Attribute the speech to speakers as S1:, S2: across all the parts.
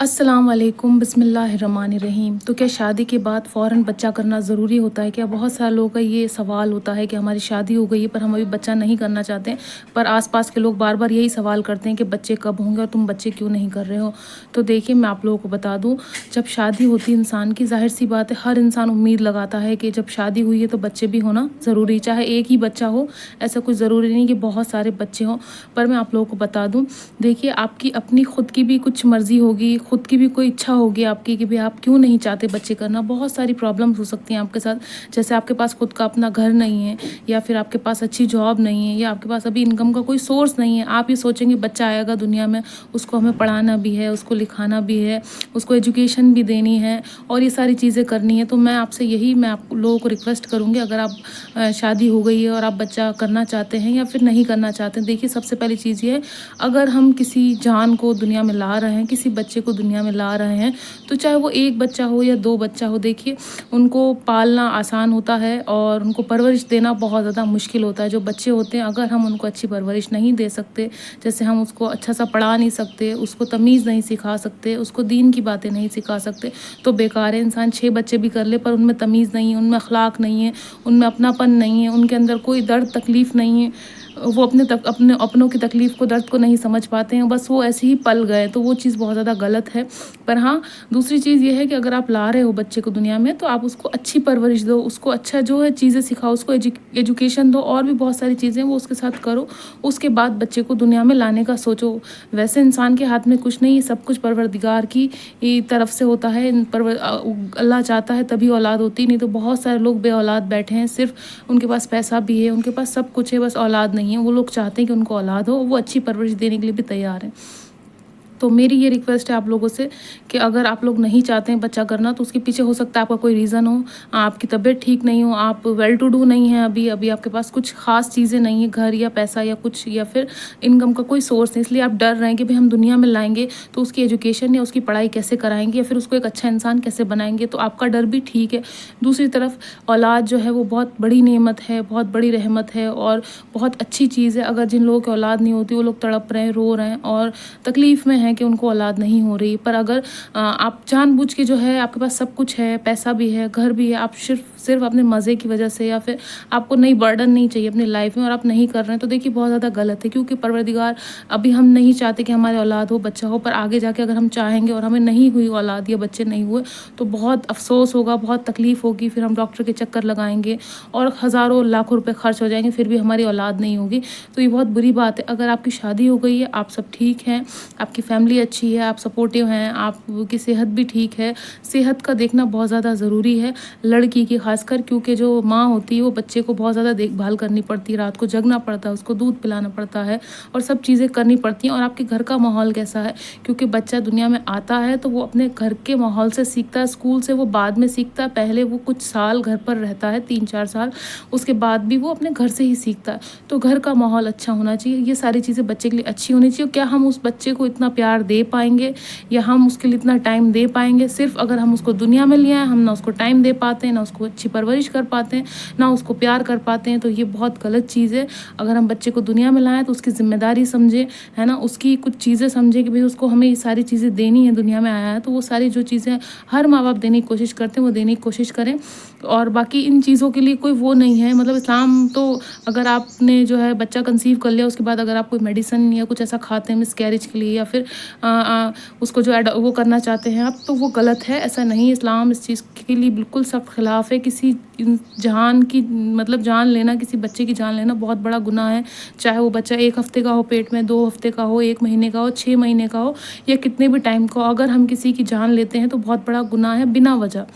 S1: अस्सलाम वालेकुम बिस्मिल्लाहिर्रहमानिर्रहीम। तो क्या शादी के बाद फ़ौरन बच्चा करना ज़रूरी होता है क्या? बहुत सारे लोगों का ये सवाल होता है कि हमारी शादी हो गई है पर हम अभी बच्चा नहीं करना चाहते हैं। पर आसपास के लोग बार बार यही सवाल करते हैं कि बच्चे कब होंगे और तुम बच्चे क्यों नहीं कर रहे हो। तो देखिए, मैं आप लोगों को बता दूँ, जब शादी होती है इंसान की, ज़ाहिर सी बात है हर इंसान उम्मीद लगाता है कि जब शादी हुई है तो बच्चे भी होना ज़रूरी, चाहे एक ही बच्चा हो। ऐसा कुछ ज़रूरी नहीं कि बहुत सारे बच्चे हों। पर मैं आप लोगों को बता दूँ, देखिए, आपकी अपनी खुद की भी कुछ मर्ज़ी होगी, खुद की भी कोई इच्छा होगी आपकी कि भाई आप क्यों नहीं चाहते बच्चे करना। बहुत सारी प्रॉब्लम्स हो सकती हैं आपके साथ, जैसे आपके पास खुद का अपना घर नहीं है, या फिर आपके पास अच्छी जॉब नहीं है, या आपके पास अभी इनकम का कोई सोर्स नहीं है। आप ये सोचेंगे बच्चा आएगा दुनिया में, उसको हमें पढ़ाना भी है, उसको लिखाना भी है, उसको एजुकेशन भी देनी है और ये सारी चीज़ें करनी है। तो मैं आपसे यही मैं आप लोगों को रिक्वेस्ट करूँगी, अगर आप शादी हो गई है और आप बच्चा करना चाहते हैं या फिर नहीं करना चाहते हैं, देखिए, सबसे पहली चीज़ ये है, अगर हम किसी जान को दुनिया में ला रहे हैं, किसी बच्चे को दुनिया में ला रहे हैं, तो चाहे वो एक बच्चा हो या दो बच्चा हो, देखिए, उनको पालना आसान होता है और उनको परवरिश देना बहुत ज़्यादा मुश्किल होता है। जो बच्चे होते हैं, अगर हम उनको अच्छी परवरिश नहीं दे सकते, जैसे हम उसको अच्छा सा पढ़ा नहीं सकते, उसको तमीज़ नहीं सिखा सकते, उसको दीन की बातें नहीं सिखा सकते, तो बेकार है। इंसान 6 बच्चे भी कर ले पर उनमें तमीज़ नहीं है, उनमें अखलाक नहीं है, उनमें अपनापन नहीं है, उनके अंदर कोई दर्द तकलीफ़ नहीं है, वो अपने अपनों की तकलीफ़ को, दर्द को नहीं समझ पाते हैं, बस वो ऐसे ही पल गए, तो वो चीज़ बहुत ज़्यादा गलत है। पर हाँ, दूसरी चीज़ ये है कि अगर आप ला रहे हो बच्चे को दुनिया में, तो आप उसको अच्छी परवरिश दो, उसको अच्छा जो है चीज़ें सिखाओ, उसको एजुकेशन दो, और भी बहुत सारी चीज़ें वो उसके साथ करो। उसके बाद बच्चे को दुनिया में लाने का सोचो। वैसे इंसान के हाथ में कुछ नहीं है, सब कुछ परवरदिगार की तरफ से होता है। अल्लाह चाहता है तभी औलाद होती, नहीं तो बहुत सारे लोग बे औलाद बैठे हैं, सिर्फ उनके पास पैसा भी है, उनके पास सब कुछ है, बस औलाद नहीं है। वो लोग चाहते हैं कि उनको औलाद हो, वो अच्छी परवरिश देने के लिए भी तैयार हैं। तो मेरी ये रिक्वेस्ट है आप लोगों से कि अगर आप लोग नहीं चाहते हैं बच्चा करना, तो उसके पीछे हो सकता है आपका कोई रीज़न हो, आपकी तबीयत ठीक नहीं हो, आप वेल टू डू नहीं हैं, अभी अभी आपके पास कुछ ख़ास चीज़ें नहीं है, घर या पैसा या कुछ, या फिर इनकम का कोई सोर्स नहीं, इसलिए आप डर रहे हैं कि भाई हम दुनिया में लाएंगे तो उसकी एजुकेशन या उसकी पढ़ाई कैसे कराएंगे, या फिर उसको एक अच्छा इंसान कैसे बनाएंगे। तो आपका डर भी ठीक है। दूसरी तरफ, औलाद जो है वो बहुत बड़ी नेमत है, बहुत बड़ी रहमत है और बहुत अच्छी चीज़ है। अगर जिन लोगों की औलाद नहीं होती, वो लोग तड़प रहे हैं, रो रहे हैं और तकलीफ़ में हैं कि उनको औलाद नहीं हो रही। पर अगर आप जानबूझ के जो है, आपके पास सब कुछ है, पैसा भी है, घर भी है, आप सिर्फ अपने मज़े की वजह से, या फिर आपको नई बर्डन नहीं चाहिए अपनी लाइफ में और आप नहीं कर रहे हैं, तो देखिए बहुत ज़्यादा गलत है। क्योंकि परवरदिगार, अभी हम नहीं चाहते कि हमारे औलाद हो, बच्चा हो, पर आगे जाके अगर हम चाहेंगे और हमें नहीं हुई औलाद या बच्चे नहीं हुए, तो बहुत अफसोस होगा, बहुत तकलीफ़ होगी, फिर हम डॉक्टर के चक्कर लगाएंगे और हज़ारों लाखों रुपए खर्च हो जाएंगे, फिर भी हमारी औलाद नहीं होगी। तो ये बहुत बुरी बात है। अगर आपकी शादी हो गई है, आप सब ठीक हैं, आपकी फैमिली अच्छी है, आप सपोर्टिव हैं, आपकी सेहत भी ठीक है, सेहत का देखना बहुत ज़्यादा ज़रूरी है लड़की की खासकर, क्योंकि जो माँ होती है वो बच्चे को बहुत ज़्यादा देखभाल करनी पड़ती है, रात को जगना पड़ता है, उसको दूध पिलाना पड़ता है और सब चीज़ें करनी पड़ती हैं। और आपके घर का माहौल कैसा है, क्योंकि बच्चा दुनिया में आता है तो वो अपने घर के माहौल से सीखता है, स्कूल से वो बाद में सीखता है, पहले वो कुछ साल घर पर रहता है, 3-4 साल, उसके बाद भी वो अपने घर से ही सीखता है। तो घर का माहौल अच्छा होना चाहिए, ये सारी चीज़ें बच्चे के लिए अच्छी होनी चाहिए। क्या हम उस बच्चे को इतना प्यार दे पाएंगे या हम उसके लिए इतना टाइम दे पाएंगे? सिर्फ अगर हम उसको दुनिया में ले आए, हम ना उसको टाइम दे पाते हैं, ना उसको अच्छी परवरिश कर पाते हैं, ना उसको प्यार कर पाते हैं, तो ये बहुत गलत चीज़ है। अगर हम बच्चे को दुनिया में लाएं तो उसकी जिम्मेदारी समझे, है ना, उसकी कुछ चीज़ें समझे कि भाई उसको हमें ये सारी चीज़ें देनी है, दुनिया में आया है तो वो सारी जो चीज़ें हर माँ बाप देने की कोशिश करते हैं वो देने की कोशिश करें। और बाकी इन चीज़ों के लिए कोई वो नहीं है, मतलब इस्लाम तो, अगर आपने जो है बच्चा कंसीव कर लिया, उसके बाद अगर आप कोई मेडिसिन या कुछ ऐसा खाते हैं मिस कैरेज के लिए, या फिर उसको जो वो करना चाहते हैं आप, तो वो गलत है। ऐसा नहीं है, इस्लाम इस चीज़ के लिए बिल्कुल सख्त खिलाफ है। किसी जान की, मतलब जान लेना, किसी बच्चे की जान लेना बहुत बड़ा गुनाह है। चाहे वो बच्चा 1 हफ्ते का हो पेट में, 2 हफ्ते का हो, 1 महीने का हो, 6 महीने का हो, या कितने भी टाइम का हो, अगर हम किसी की जान लेते हैं तो बहुत बड़ा गुनाह है, बिना वजह,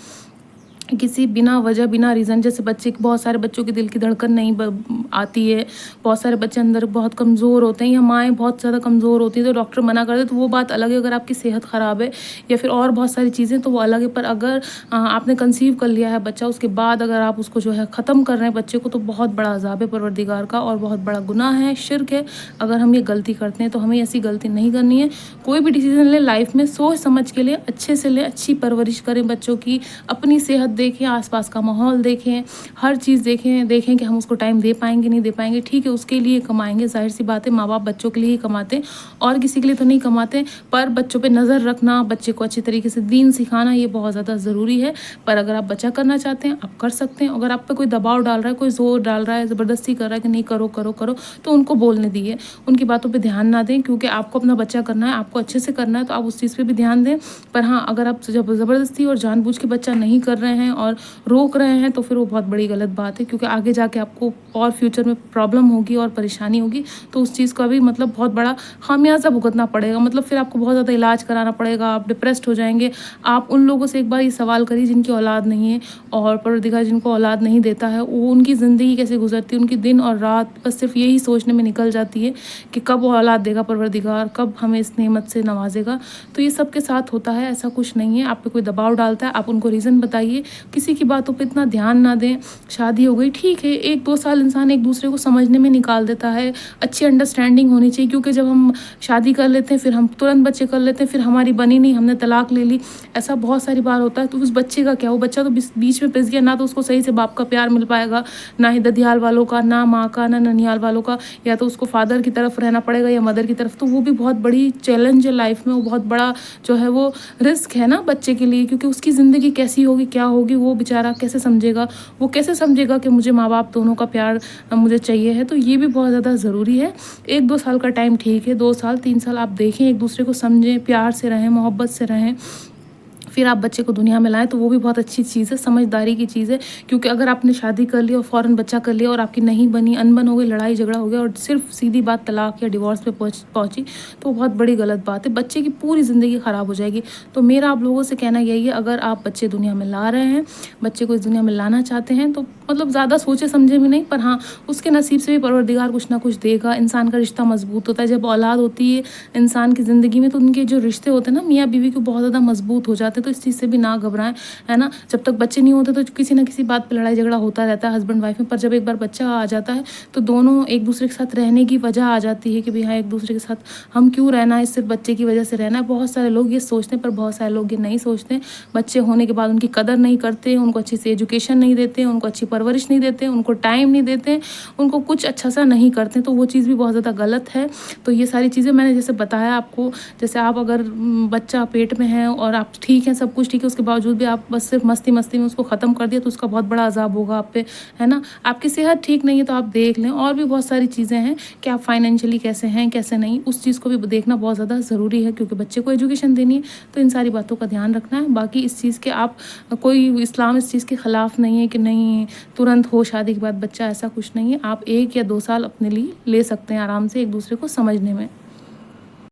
S1: किसी बिना वजह, बिना रीज़न। जैसे बच्चे, बहुत सारे बच्चों की दिल की धड़कन नहीं आती है, बहुत सारे बच्चे अंदर बहुत कमज़ोर होते हैं, या माएँ बहुत ज़्यादा कमज़ोर होती हैं तो डॉक्टर मना कर दे, तो वो बात अलग है। अगर आपकी सेहत ख़राब है या फिर और बहुत सारी चीज़ें, तो वो अलग है। पर अगर आपने कंसीव कर लिया है बच्चा, उसके बाद अगर आप उसको जो है ख़त्म कर रहे हैं बच्चे को, तो बहुत बड़ा अज़ाब है परवरदिगार का और बहुत बड़ा गुनाह है, शिर्क है। अगर हम ये गलती करते हैं तो हमें ऐसी गलती नहीं करनी है। कोई भी डिसीज़न लें लाइफ में, सोच समझ के लें, अच्छे से लें, अच्छी परवरिश करें बच्चों की, अपनी सेहत देखें, आसपास का माहौल देखें, हर चीज़ देखें कि हम उसको टाइम दे पाएंगे नहीं दे पाएंगे। ठीक है, उसके लिए कमाएंगे, जाहिर सी बात है, माँ बाप बच्चों के लिए ही कमाते हैं और किसी के लिए तो नहीं कमाते। पर बच्चों पे नज़र रखना, बच्चे को अच्छे तरीके से दीन सिखाना, ये बहुत ज़्यादा ज़रूरी है। पर अगर आप बच्चा करना चाहते हैं, आप कर सकते हैं। अगर आप पे कोई दबाव डाल रहा है, कोई ज़ोर डाल रहा है, ज़बरदस्ती कर रहा है कि नहीं करो करो करो, तो उनको बोलने दिए, उनकी बातों पे ध्यान ना दें, क्योंकि आपको अपना बच्चा करना है, आपको अच्छे से करना है, तो आप उस चीज़ पे भी ध्यान दें। पर हाँ, अगर आप जब ज़बरदस्ती और जानबूझ के बच्चा नहीं कर रहे हैं और रोक रहे हैं, तो फिर वो बहुत बड़ी गलत बात है, क्योंकि आगे जाके आपको और फ्यूचर में प्रॉब्लम होगी और परेशानी होगी। तो उस चीज़ का भी मतलब बहुत बड़ा खामियाजा भुगतना पड़ेगा, मतलब फिर आपको बहुत ज़्यादा इलाज कराना पड़ेगा, आप डिप्रेस्ड हो जाएंगे। आप उन लोगों से एक बार ये सवाल करिए जिनकी औलाद नहीं है, और परवरदिगार जिनको औलाद नहीं देता है, वो उनकी ज़िंदगी कैसे गुजरती है, उनकी दिन और रात बस सिर्फ यही सोचने में निकल जाती है कि कब वो औलाद देगा परवरदिगार, कब हमें इस नेमत से नवाजेगा। तो ये सबके साथ होता है, ऐसा कुछ नहीं है। आप पे कोई दबाव डालता है, आप उनको रीज़न बताइए, किसी की बातों पे इतना ध्यान ना दें। शादी हो गई, ठीक है, 1-2 साल इंसान एक दूसरे को समझने में निकाल देता है, अच्छी अंडरस्टैंडिंग होनी चाहिए। क्योंकि जब हम शादी कर लेते हैं, फिर हम तुरंत बच्चे कर लेते हैं, फिर हमारी बनी नहीं, हमने तलाक ले ली, ऐसा बहुत सारी बार होता है। तो उस बच्चे का क्या, वो बच्चा तो बीच में पिस गया, ना तो उसको सही से बाप का प्यार मिल पाएगा, ना ही ददियाल वालों का, ना माँ का, ना ननियाल वालों का, या तो उसको फादर की तरफ रहना पड़ेगा या मदर की तरफ। तो वो भी बहुत बड़ी चैलेंज है लाइफ में, वो बहुत बड़ा जो है वो रिस्क है ना बच्चे के लिए, क्योंकि उसकी ज़िंदगी कैसी होगी, क्या होगी, वो बेचारा कैसे समझेगा, वो कैसे समझेगा कि मुझे माँ बाप दोनों का प्यार मुझे चाहिए है। तो ये भी बहुत ज़्यादा ज़रूरी है। 1-2 साल का टाइम ठीक है, 2 साल 3 साल आप देखें, एक दूसरे को समझें, प्यार से रहें, मोहब्बत से रहें, फिर आप बच्चे को दुनिया में लाएँ, तो वो भी बहुत अच्छी चीज़ है, समझदारी की चीज़ है। क्योंकि अगर आपने शादी कर ली और फ़ौरन बच्चा कर लिया और आपकी नहीं बनी, अनबन हो गई, लड़ाई झगड़ा हो गया और सिर्फ सीधी बात तलाक या डिवोर्स पे पहुँची, तो बहुत बड़ी गलत बात है, बच्चे की पूरी ज़िंदगी ख़राब हो जाएगी। तो मेरा आप लोगों से कहना यही है, अगर आप बच्चे दुनिया में ला रहे हैं, बच्चे को इस दुनिया में लाना चाहते हैं, तो मतलब ज़्यादा सोचे समझे भी नहीं, पर हाँ, उसके नसीब से भी परवरदिगार कुछ ना कुछ देगा। इंसान का रिश्ता मजबूत होता है, जब औलाद होती है इंसान की ज़िंदगी में, तो उनके जो रिश्ते होते हैं ना मियाँ बीवी के, बहुत ज़्यादा मजबूत हो जाते हैं। तो इस चीज़ से भी ना घबराएं, है ना। जब तक बच्चे नहीं होते तो किसी ना किसी बात पे लड़ाई झगड़ा होता रहता है हस्बैंड वाइफ में, पर जब एक बार बच्चा आ जाता है, तो दोनों एक दूसरे के साथ रहने की वजह आ जाती है कि भाई हाँ, एक दूसरे के साथ हम क्यों रहना है, सिर्फ बच्चे की वजह से रहना है। बहुत सारे लोग ये सोचते हैं, पर बहुत सारे लोग ये नहीं सोचते। बच्चे होने के बाद उनकी कदर नहीं करते, उनको अच्छी से एजुकेशन नहीं देते, उनको अच्छी परवरिश नहीं देते, उनको टाइम नहीं देते, उनको कुछ अच्छा सा नहीं करते। तो वो चीज़ भी बहुत ज़्यादा गलत है। तो ये सारी चीज़ें मैंने जैसे बताया आपको, जैसे आप अगर बच्चा पेट में है और आप ठीक हैं, सब कुछ ठीक है, उसके बावजूद भी आप बस सिर्फ मस्ती मस्ती में उसको ख़त्म कर दिया, तो उसका बहुत बड़ा अजाब होगा आप पे, है ना। आपकी सेहत ठीक नहीं है तो आप देख लें, और भी बहुत सारी चीज़ें हैं कि आप फाइनेंशियली कैसे हैं कैसे नहीं, उस चीज़ को भी देखना बहुत ज़्यादा ज़रूरी है, क्योंकि बच्चे को एजुकेशन देनी है। तो इन सारी बातों का ध्यान रखना है। बाकी इस चीज़ के आप कोई, इस्लाम इस चीज़ के ख़िलाफ़ नहीं है कि नहीं तुरंत हो शादी के बाद बच्चा, ऐसा कुछ नहीं है। आप 1 या 2 साल अपने लिए ले सकते हैं आराम से, एक दूसरे को समझने में।